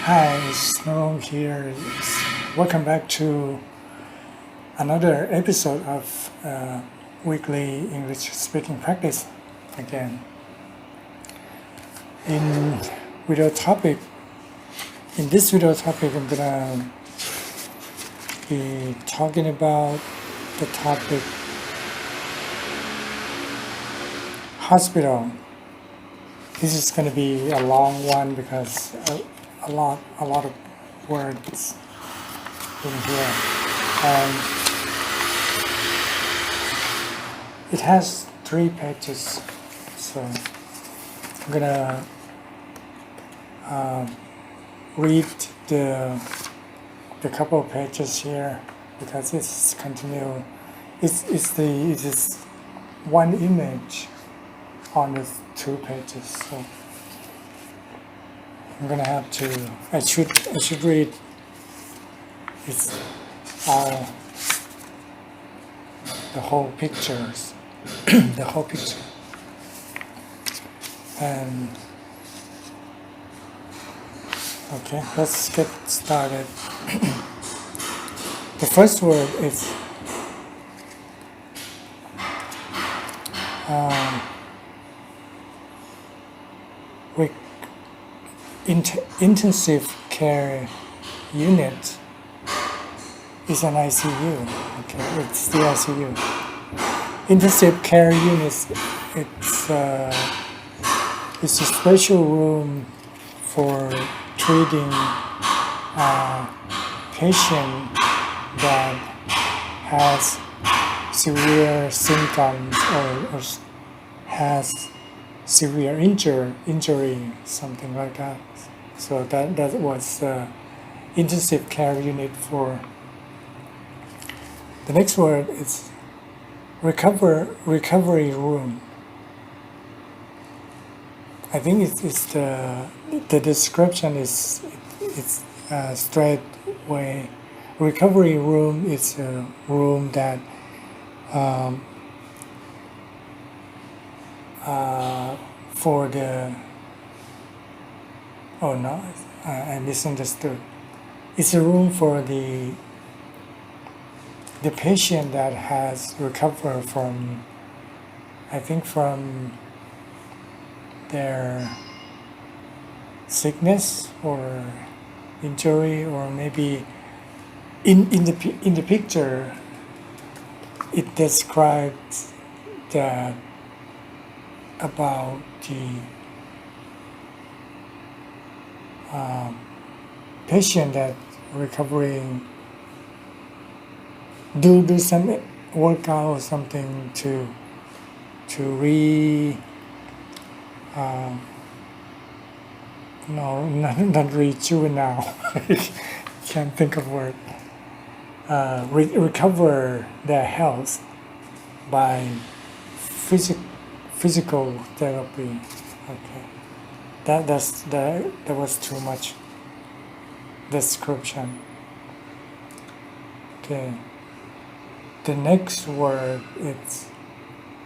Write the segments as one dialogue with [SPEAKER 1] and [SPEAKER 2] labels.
[SPEAKER 1] Hi, it's Norong here. Welcome back to another episode of weekly English speaking practice again. In this video topic, I'm gonna be talking about the topic hospital. This is going to be a long one because a lot of words in here, and it has 3 pages. So I'm gonna read the couple of pages here because it's continue. It's one image on the 2 pages, so I'm gonna have to. I should read. It's all the whole pictures, the whole picture, and okay. Let's get started. The first word is intensive care unit is an ICU. Okay, it's the ICU. Intensive care unit. It's a special room for treating a patient that has severe symptoms or has severe injury, something like that. So that was intensive care unit for. The next word is recovery room. I think it's the description is it's straight way. Recovery room is a room that for the I misunderstood. It's a room for the patient that has recovered from, I think, from their sickness or injury, or maybe in the picture it describes that about the patient that recovering do some workout or something to not rejuvenate. Can't think of word. Recover their health by physical therapy. Okay, that was too much description. Okay, the next word is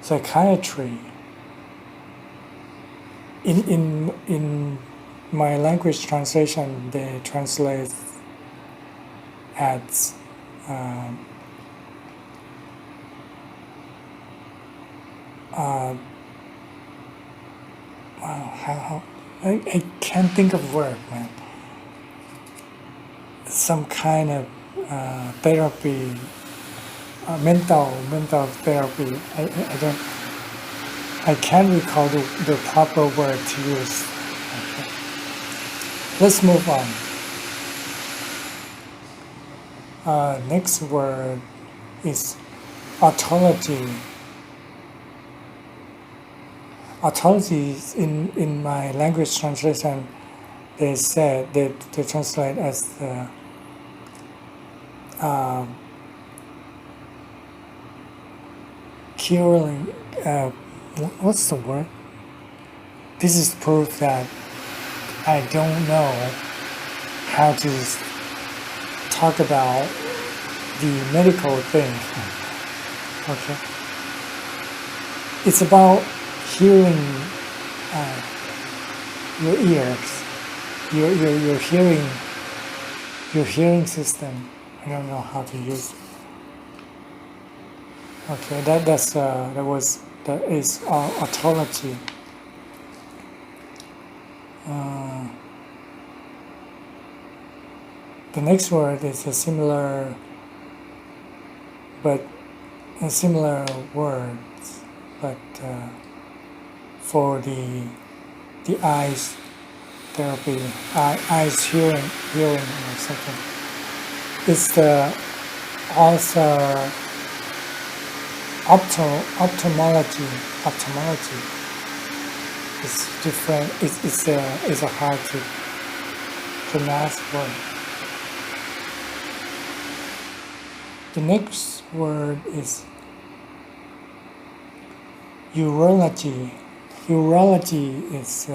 [SPEAKER 1] psychiatry. In my language translation, they translate as how I can't think of word, man. Some kind of therapy, mental therapy. I can't recall the proper word to use. Okay. Let's move on. Next word is authority. Authority in my language translation, they said they translate as the curing. What's the word? This is proof that I don't know how to talk about the medical thing. Okay. It's about hearing your ears. your hearing system. I don't know how to use it. Okay, that is authority. The next word is a similar words, but for the eyes therapy, eyes hearing or something. It's also ophthalmology. It's different. It's a hard to pronounce word. The next word is urology. Urology is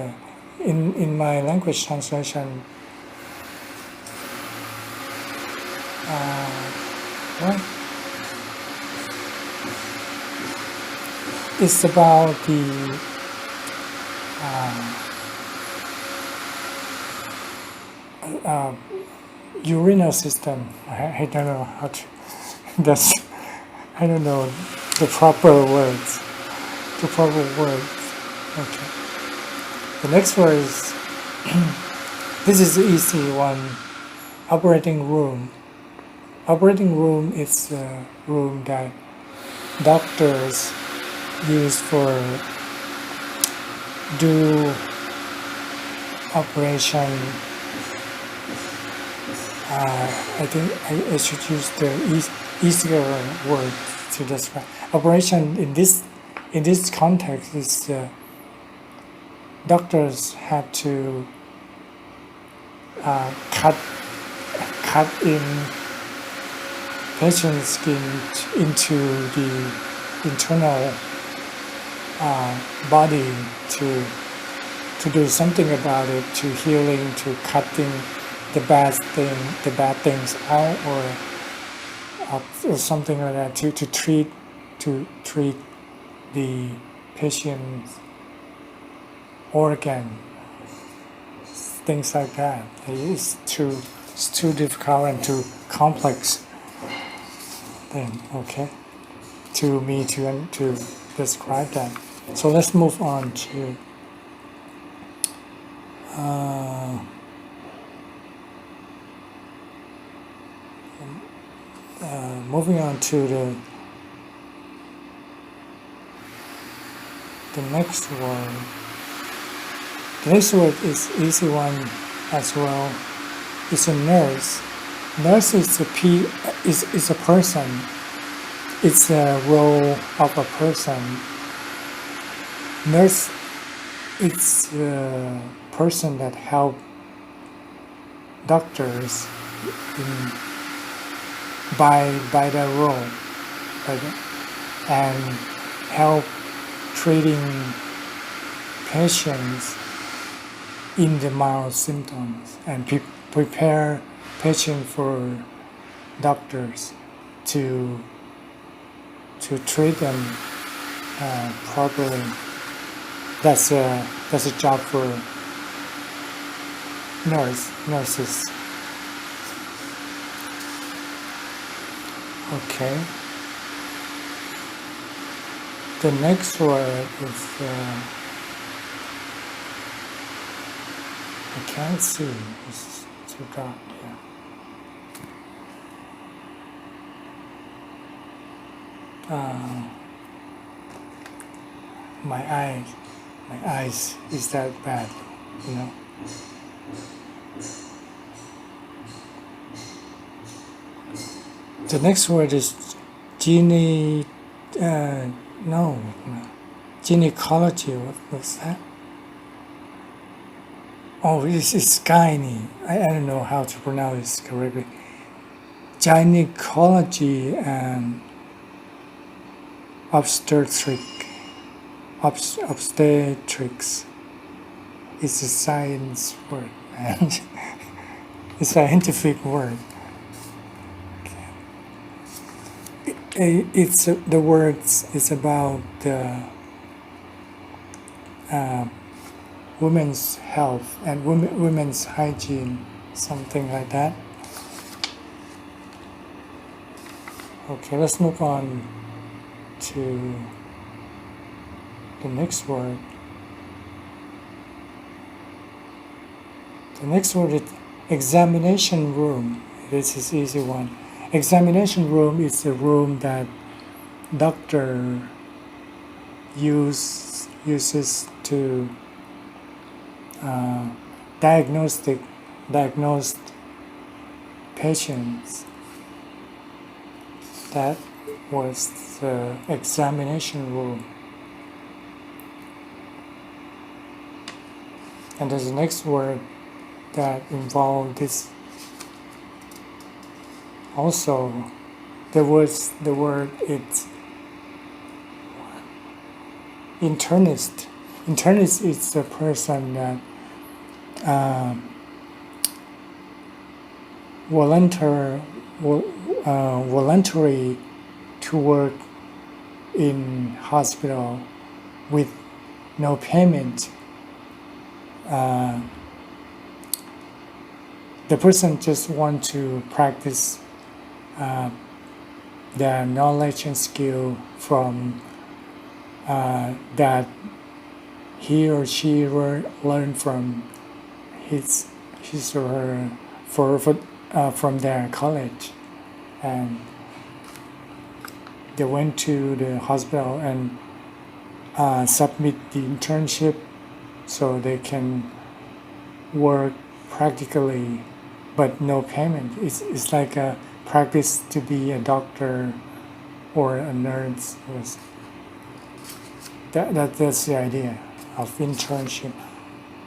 [SPEAKER 1] in my language translation. What? It's about the urinary system. I don't know how to. I don't know the proper words. Okay. The next word is this is the easy one. Operating room. Operating room is a room that doctors use for do operation. I think I should use the easier word to describe. Operation in this context is doctors have to cut in patient's skin into the internal body to do something about it, to healing, to cutting the bad things out, or something like that, to treat the patient's organ, things like that. It's too difficult and too complex thing, okay, to me to describe that. So let's move on to moving on to the next word. The next word is easy one as well. It's a nurse. Nurse is a person. It's a role of a person. Nurse, it's a person that help doctors by their role, and help treating patients in the mild symptoms and prepare patients for doctors to treat them properly. That's a job for nurses. Okay. The next word is I can't see. It's too dark here. My eyes is that bad, you know. The next word is gynecology. What's that? Oh, it's gynae. I don't know how to pronounce it correctly. Gynecology and obstetrics is a science word, and it's a scientific word. It's the words is about women's health and women's hygiene, something like that. Okay, let's move on to the next word. The next word is examination room. This is easy one. Examination room is a room that doctor uses to diagnose patients. That was the examination room. And there's the next word that involved this. Also, the word it's internist. Internist is a person that voluntary to work in hospital with no payment. The person just want to practice their knowledge and skill from that he or she learned from his or her from their college, and they went to the hospital and submit the internship so they can work practically but no payment. It's like a practice to be a doctor or a nurse. That's the idea of internship,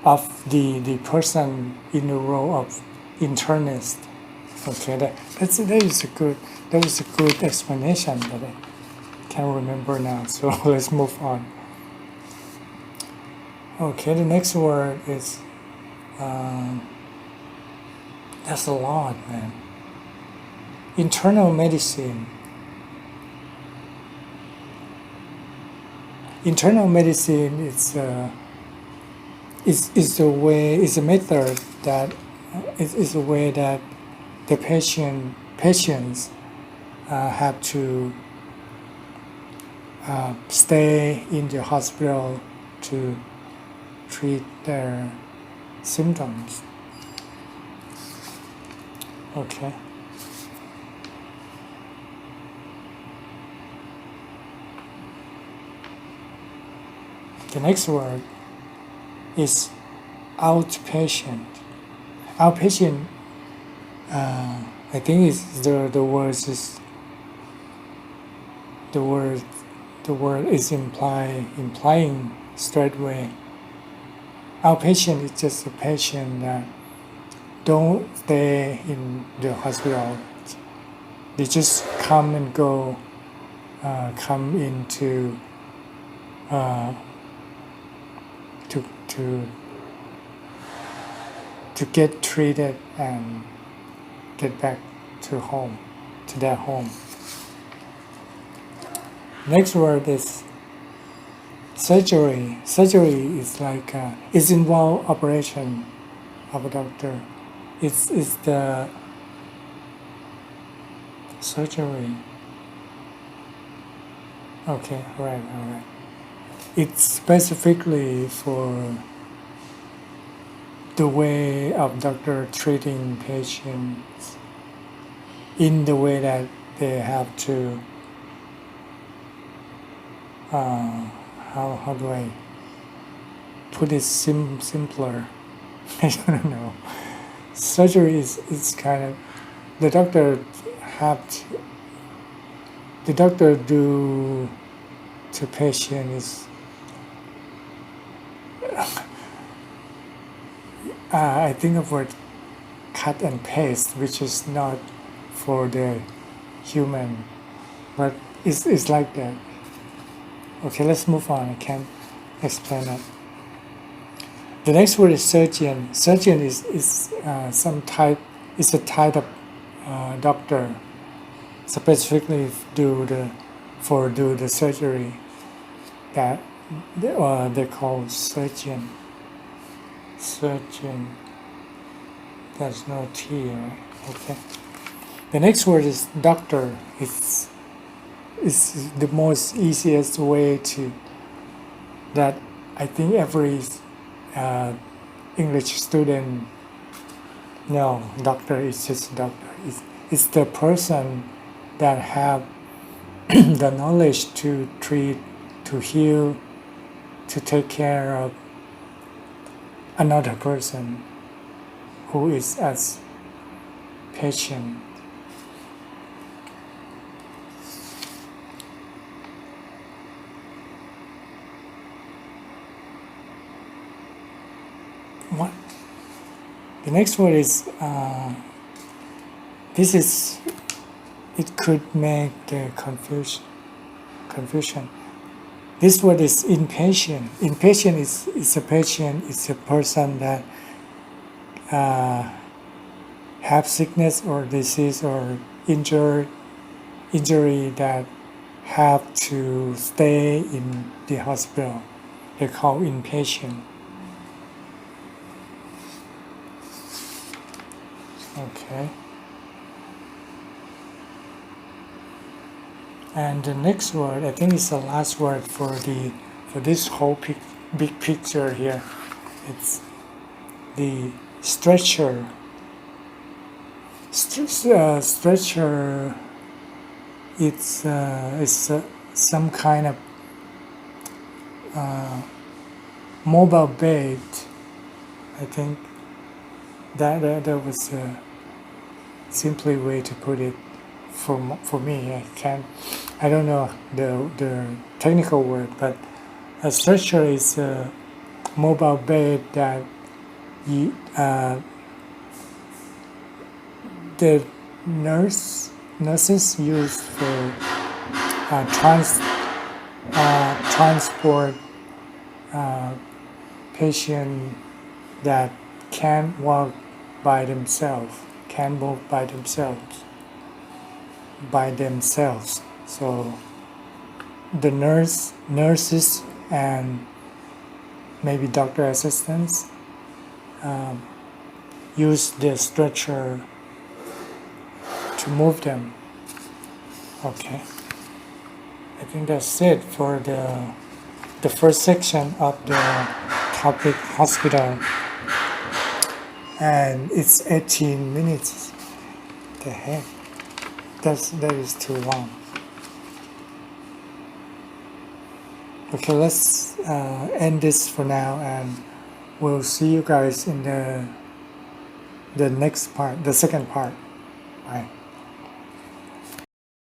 [SPEAKER 1] of the person in the role of internist. Okay, that was a good explanation, but I can't remember now. So let's move on. Okay, the next word is that's a lot, man. Internal medicine. Internal medicine is a method that is a way that the patients have to stay in the hospital to treat their symptoms. Okay. The next word is outpatient. Outpatient, I think is the word is implying straight away. Outpatient is just a patient that don't stay in the hospital. They just come and go, come into to get treated and get back to their home. Next word is surgery. Surgery is like it's involved operation of a doctor. It's the surgery. Okay, all right. It's specifically for the way of doctor treating patients in the way that they have to how do I put it simpler? I don't know. Surgery is kind of the doctor do to patient is I think of word cut and paste, which is not for the human, but it's like that. Okay, let's move on. I can't explain that. The next word is surgeon. Surgeon is a type of doctor specifically do the surgery that they call surgeon. surgeon. There's no T, right? Okay. The next word is doctor. It's the most easiest way to that I think every English student know. Doctor is just doctor. It's the person that have the knowledge to treat, to heal, to take care of another person who is as patient. What? The next word is this is it could make the confusion. This word is impatient. Impatient is a patient. It's a person that have sickness or disease or injury that have to stay in the hospital. They call impatient. Okay. And the next word, I think it's the last word for this whole big picture here. It's the stretcher. Stretcher. It's some kind of mobile bed. I think that was a simply way to put it for me. I don't know the technical word, but a stretcher is a mobile bed that the nurses use for transport patient that can't walk by themselves, can't move by themselves. So the nurses and maybe doctor assistants use the stretcher to move them. Okay, I think that's it for the first section of the topic hospital, and it's 18 minutes. The heck, that is too long. Okay, let's end this for now, and we'll see you guys in the next part, the second part. Bye.